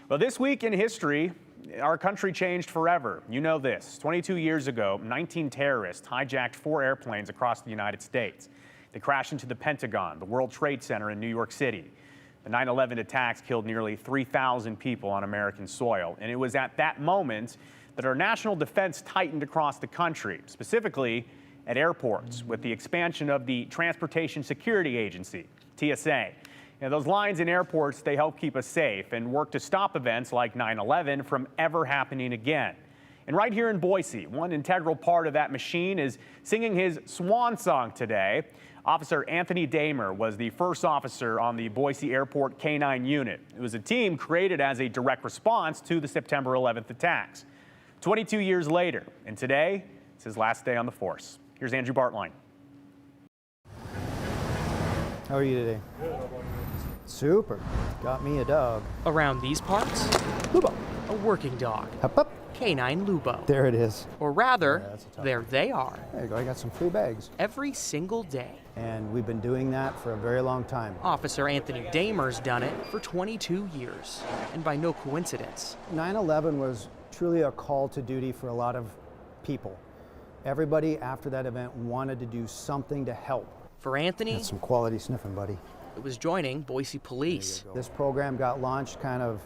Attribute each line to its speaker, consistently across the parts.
Speaker 1: Well, this week in history, our country changed forever. You know this. 22 years ago, 19 terrorists hijacked 4 airplanes across the United States. They crashed into the Pentagon, the World Trade Center in New York City. The 9/11 attacks killed nearly 3,000 people on American soil. And it was at that moment that our national defense tightened across the country, specifically at airports, with the expansion of the Transportation Security Agency, TSA. Those lines in airports, they help keep us safe and work to stop events like 9/11 from ever happening again. And right here in Boise, one integral part of that machine is singing his swan song today. Officer Anthony Damer was the first officer on the Boise Airport K-9 unit. It was a team created as a direct response to the September 11th attacks. 22 years later, and today, it's his last day on the force. Here's Andrew Bartline.
Speaker 2: How are you today?
Speaker 3: Good. How about you?
Speaker 2: Super. Got me a dog.
Speaker 4: Around these parts,
Speaker 2: Lubo.
Speaker 4: a working dog.
Speaker 2: Up, up.
Speaker 4: Canine Lubo.
Speaker 2: There it is.
Speaker 4: Or rather,
Speaker 2: Yeah, that's a tough
Speaker 4: there
Speaker 2: one.
Speaker 4: they are.
Speaker 2: There you go. I got some free bags.
Speaker 4: Every single day.
Speaker 2: And we've been doing that for a very long time.
Speaker 4: Officer Anthony Damer's done it for 22 years. And by no coincidence,
Speaker 2: 9/11 was truly a call to duty for a lot of people. Everybody after that event wanted to do something to help.
Speaker 4: for Anthony,
Speaker 2: That's some quality sniffing, buddy.
Speaker 4: it was joining Boise Police.
Speaker 2: This program got launched kind of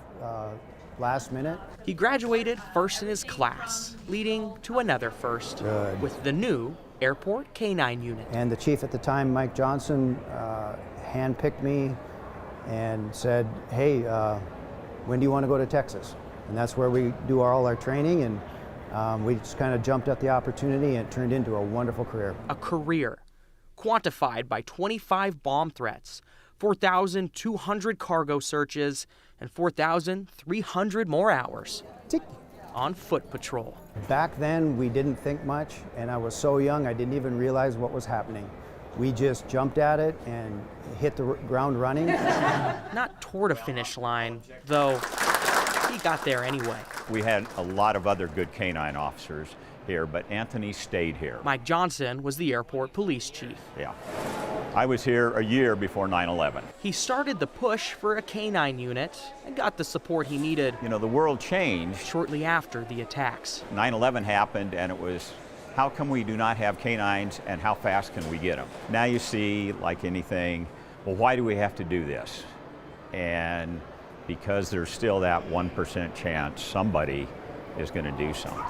Speaker 2: last minute.
Speaker 4: He graduated first in his class, leading to another first
Speaker 2: Good.
Speaker 4: with the new Airport K-9 unit.
Speaker 2: And the chief at the time, Mike Johnson, handpicked me and said, hey, when do you want to go to Texas? And that's where we do all our training, and we just kind of jumped at the opportunity, and it turned into a wonderful career.
Speaker 4: A career quantified by 25 bomb threats, 4,200 cargo searches, and 4,300 more hours
Speaker 2: Tick.
Speaker 4: on foot patrol.
Speaker 2: Back then, we didn't think much, and I was so young, I didn't even realize what was happening. We just jumped at it and hit the ground running.
Speaker 4: Not toward a finish line, though he got there anyway.
Speaker 5: We had a lot of other good canine officers here, but Anthony stayed here.
Speaker 4: Mike Johnson was the airport police chief.
Speaker 5: Yeah. I was here a year before 9/11.
Speaker 4: He started the push for a K-9 unit and got the support he needed
Speaker 5: You know, the world changed.
Speaker 4: shortly after the attacks.
Speaker 5: 9/11 happened, and it was, how come we do not have canines, and how fast can we get them? Now you see, like anything, well, why do we have to do this? And because there's still that 1% chance somebody is going to do something.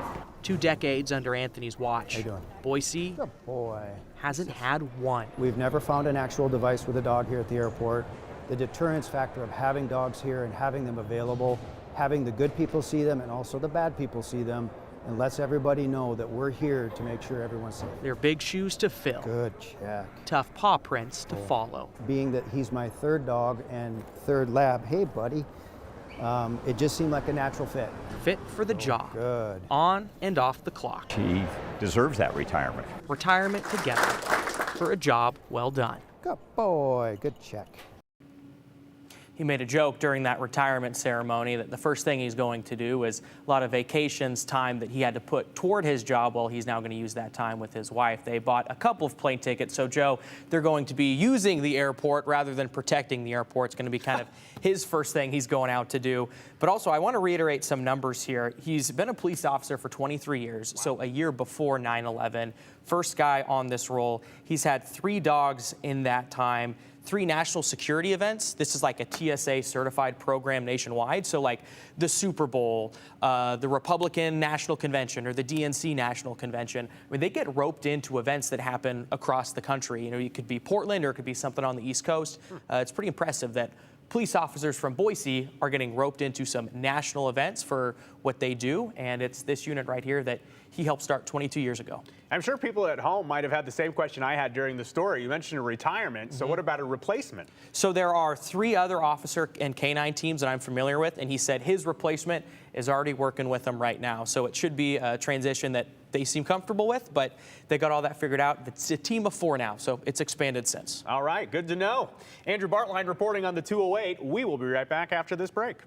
Speaker 4: 2 decades under Anthony's watch.
Speaker 2: How you doing?
Speaker 4: Boise
Speaker 2: Good boy.
Speaker 4: hasn't had one.
Speaker 2: We've never found an actual device with a dog here at the airport. The deterrence factor of having dogs here and having them available, having the good people see them and also the bad people see them, and lets everybody know that we're here to make sure everyone's safe.
Speaker 4: They're big shoes to fill,
Speaker 2: Good check.
Speaker 4: tough paw prints to follow.
Speaker 2: Being that he's my third dog and third lab, hey buddy, it just seemed like a natural fit.
Speaker 4: Fit for the job,
Speaker 2: Good.
Speaker 4: on and off the clock.
Speaker 5: He deserves that retirement.
Speaker 4: Retirement together for a job well done.
Speaker 2: Good boy, good check.
Speaker 6: He made a joke during that retirement ceremony that the first thing he's going to do is a lot of vacations time that he had to put toward his job. Well, he's now going to use that time with his wife. They bought a couple of plane tickets. So, Joe, they're going to be using the airport rather than protecting the airport. It's going to be kind of his first thing he's going out to do. But also, I want to reiterate some numbers here. He's been a police officer for 23 years, so a year before 9/11. First guy on this role. He's had 3 dogs in that time. 3 national security events. This is like a TSA certified program nationwide. So like the Super Bowl, the Republican National Convention, or the DNC National Convention. I mean, they get roped into events that happen across the country. You know, it could be Portland or it could be something on the East Coast. It's pretty impressive that police officers from Boise are getting roped into some national events for what they do. And it's this unit right here that he helped start 22 years ago.
Speaker 1: I'm sure people at home might have had the same question I had during the story. You mentioned a retirement, so what about a replacement?
Speaker 6: So there are 3 other officer and K-9 teams that I'm familiar with, and he said his replacement is already working with them right now. So it should be a transition that they seem comfortable with, but they got all that figured out. It's a team of 4 now, so it's expanded since.
Speaker 1: All right, good to know. Andrew Bartline reporting on the 208. We will be right back after this break.